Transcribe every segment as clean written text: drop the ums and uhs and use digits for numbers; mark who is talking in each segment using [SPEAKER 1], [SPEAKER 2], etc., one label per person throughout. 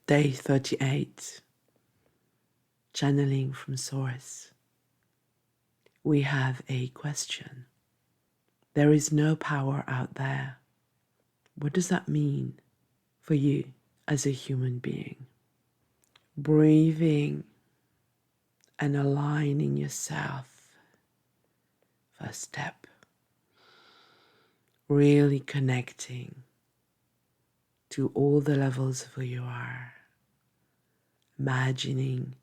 [SPEAKER 1] Day 38, channeling from Source. We have a question. There is no power out there. What does that mean for you as a human being? Breathing and aligning yourself. First step. Really connecting to all the levels of who you are. Imagining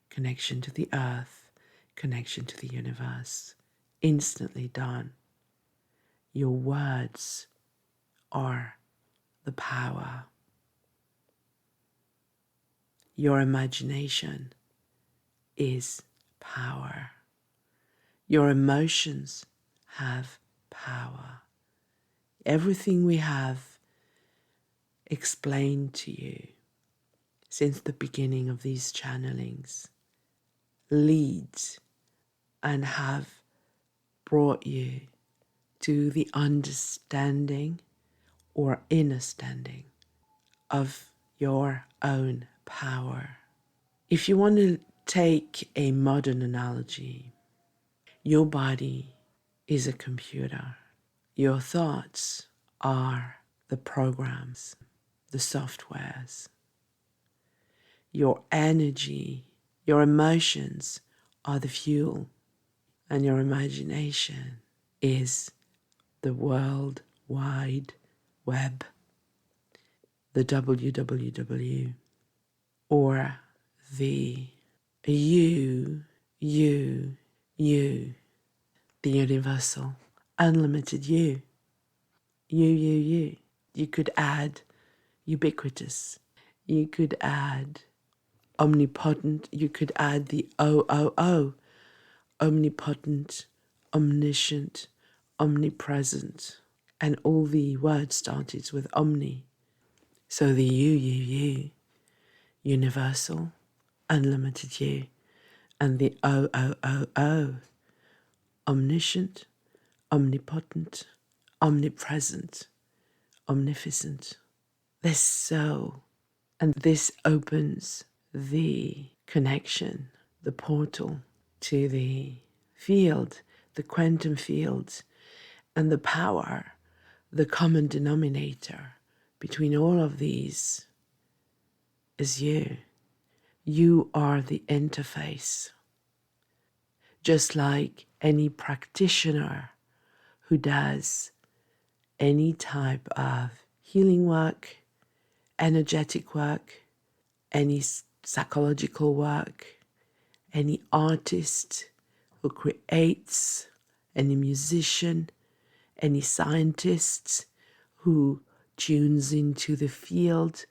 [SPEAKER 1] connection to the earth, connection to the universe. Instantly done. Your words are the power. Your imagination is power. Your emotions have power. Everything we have explained to you since the beginning of these channelings leads and have brought you to the understanding or inner standing of your own power. If you want to take a modern analogy, your body is a computer. Your thoughts are the programs, the softwares. Your energy, your emotions are the fuel, and your imagination is the World Wide Web, the www, or the you, the universal, unlimited you. You. You could add ubiquitous. You could add omnipotent. You could add the O. Omnipotent, omniscient, omnipresent. And all the words started with omni. So the you, universal, unlimited you. And the O, omniscient, omnipotent, omnipresent, omnificent. This so, and this opens the connection, the portal to the field, the quantum field, and the power, the common denominator between all of these is you. You are the interface. Just like any practitioner who does any type of healing work, energetic work, any psychological work, any artist who creates, any musician, any scientist who tunes into the field,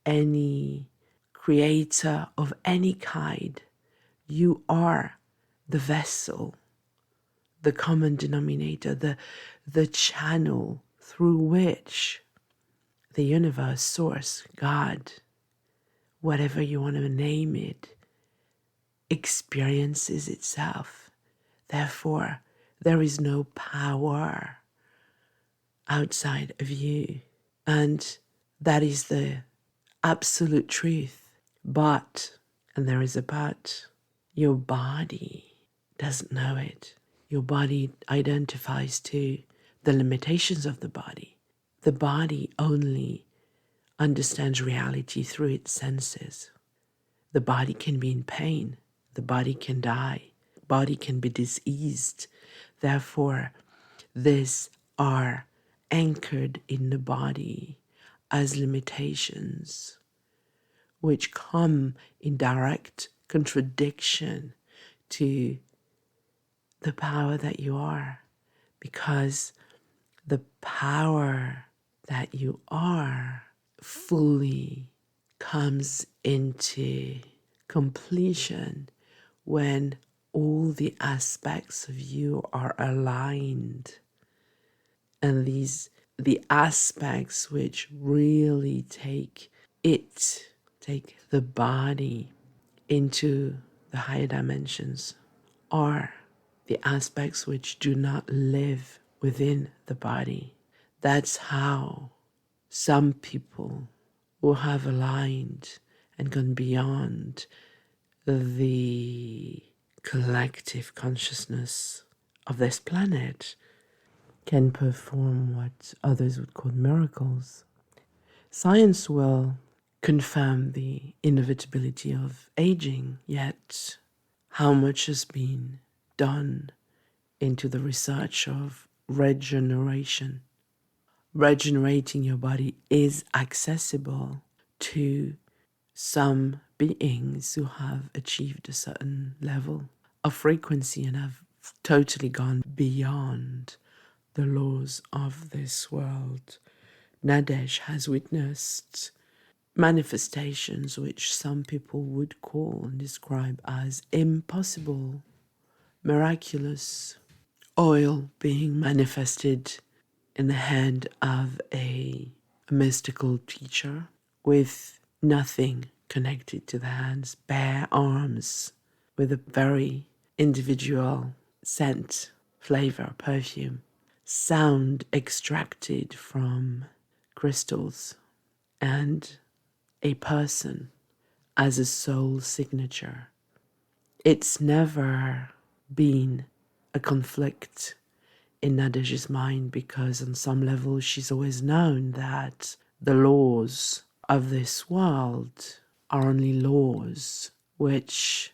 [SPEAKER 1] any creator of any kind, you are the vessel, the common denominator, the channel through which the universe, source, God, whatever you want to name it, experiences itself. Therefore, there is no power outside of you. And that is the absolute truth. But, and there is a but, your body doesn't know it. Your body identifies to the limitations of the body. The body only understands reality through its senses. The body can be in pain. The body can die. The body can be diseased. Therefore, these are anchored in the body as limitations, which come in direct contradiction to the power that you are, because the power that you are fully comes into completion when all the aspects of you are aligned. And the aspects which really take the body into the higher dimensions are the aspects which do not live within the body. That's how some people who have aligned and gone beyond the collective consciousness of this planet can perform what others would call miracles. Science will confirm the inevitability of aging, yet how much has been done into the research of regeneration? Regenerating your body is accessible to some beings who have achieved a certain level of frequency and have totally gone beyond the laws of this world. Nadesh has witnessed manifestations which some people would call and describe as impossible, miraculous. Oil being manifested in the hand of a mystical teacher with nothing connected to the hands, bare arms with a very individual scent, flavor, perfume, sound extracted from crystals, and a person as a soul signature. It's never been a conflict in Nadej's mind because on some level she's always known that the laws of this world are only laws which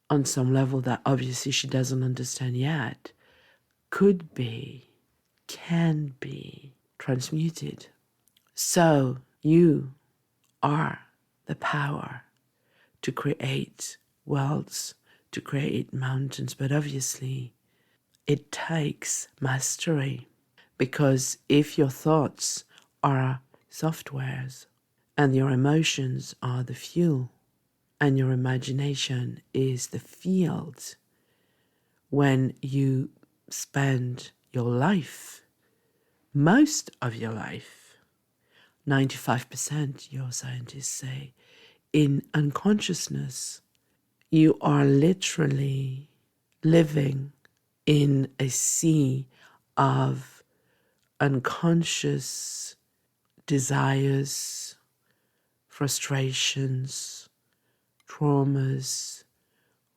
[SPEAKER 1] on some level that obviously she doesn't understand yet could be, can be transmuted. So you are the power to create worlds, to create mountains, but obviously it takes mastery, because if your thoughts are softwares and your emotions are the fuel and your imagination is the field, when you spend your life, most of your life, 95% your scientists say, in unconsciousness, you are literally living in a sea of unconscious desires, frustrations, traumas,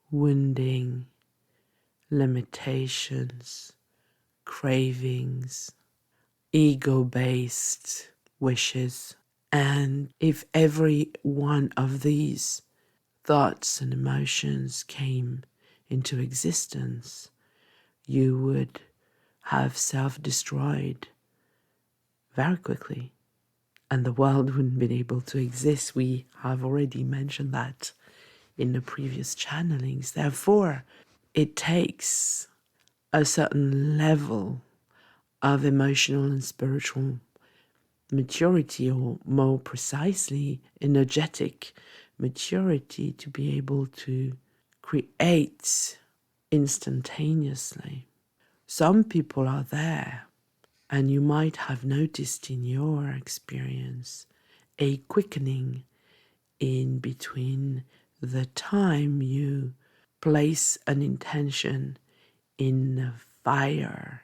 [SPEAKER 1] wounding, limitations, cravings, ego-based wishes. And if every one of these thoughts and emotions came into existence, you would have self-destroyed very quickly, and the world wouldn't be able to exist. We have already mentioned that in the previous channelings. Therefore, it takes a certain level of emotional and spiritual maturity, or more precisely, energetic maturity, to be able to create instantaneously. Some people are there, and you might have noticed in your experience a quickening in between the time you place an intention in the fire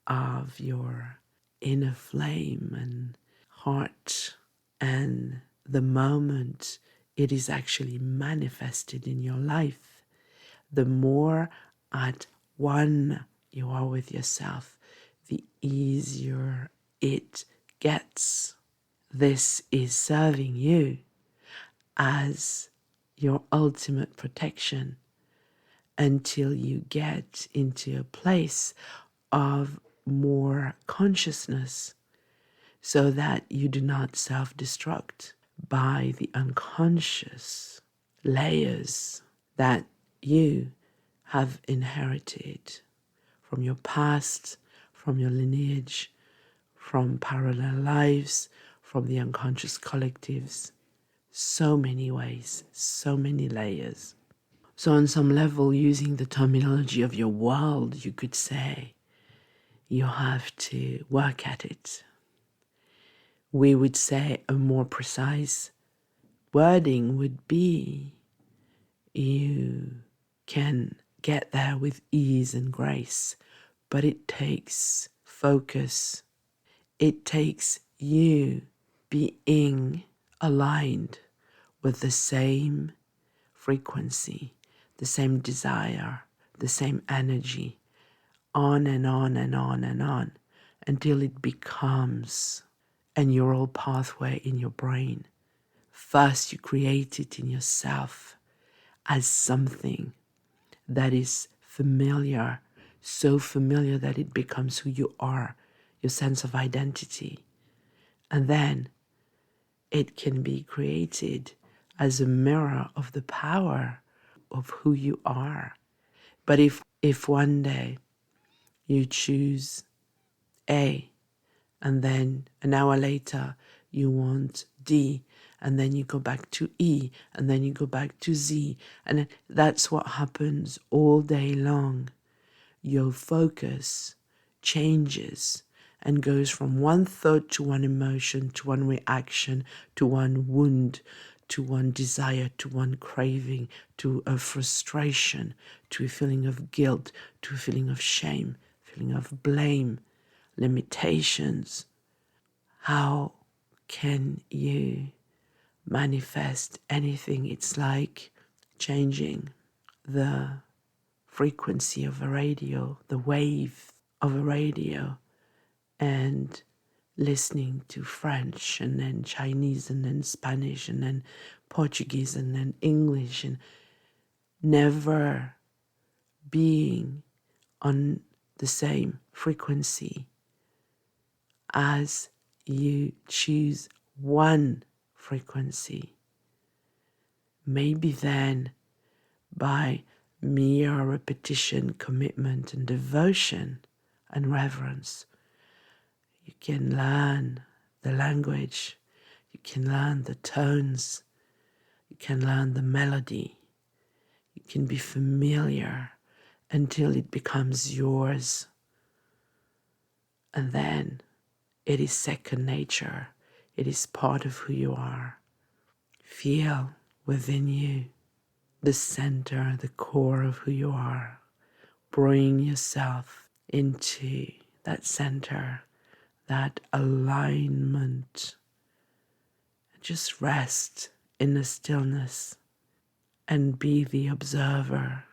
[SPEAKER 1] of your inner flame and heart, and the moment it is actually manifested in your life. The more at one you are with yourself, the easier it gets. This is serving you as your ultimate protection until you get into a place of more consciousness, so that you do not self-destruct by the unconscious layers that you have inherited from your past, from your lineage, from parallel lives, from the unconscious collectives. So many ways, so many layers. So on some level, using the terminology of your world, you could say you have to work at it. We would say a more precise wording would be you can get there with ease and grace, but it takes focus. It takes you being aligned with the same frequency, the same desire, the same energy, on and on and on and on, until it becomes a neural pathway in your brain. First, you create it in yourself as something that is familiar, so familiar that it becomes who you are, your sense of identity. And then it can be created as a mirror of the power of who you are. But if one day you choose A, and then an hour later you want D, and then you go back to E, and then you go back to Z, and that's what happens all day long. Your focus changes and goes from one thought to one emotion, to one reaction, to one wound, to one desire, to one craving, to a frustration, to a feeling of guilt, to a feeling of shame, feeling of blame, limitations. How can you manifest anything? It's like changing the frequency of a radio, the wave of a radio, and listening to French and then Chinese and then Spanish and then Portuguese and then English, and never being on the same frequency. As you choose one frequency, maybe then by mere repetition, commitment, and devotion and reverence, you can learn the language, you can learn the tones, you can learn the melody, you can be familiar until it becomes yours. And then it is second nature, it is part of who you are. Feel within you the center, the core of who you are. Bring yourself into that center, that alignment. Just rest in the stillness and be the observer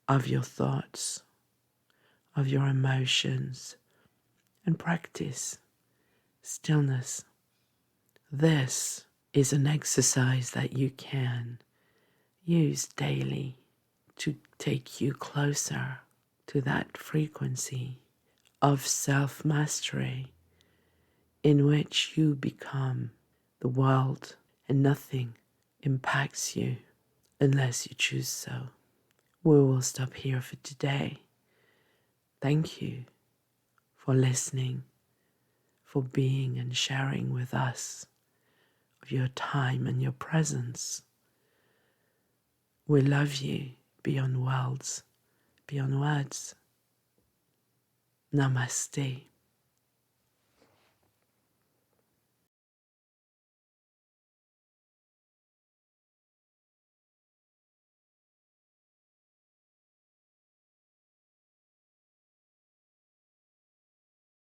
[SPEAKER 1] of your thoughts, of your emotions, and practice stillness. This is an exercise that you can use daily to take you closer to that frequency of self-mastery in which you become the world and nothing impacts you unless you choose so. We will stop here for today. Thank you for listening, for being and sharing with us of your time and your presence. We love you beyond worlds, beyond words. Namaste.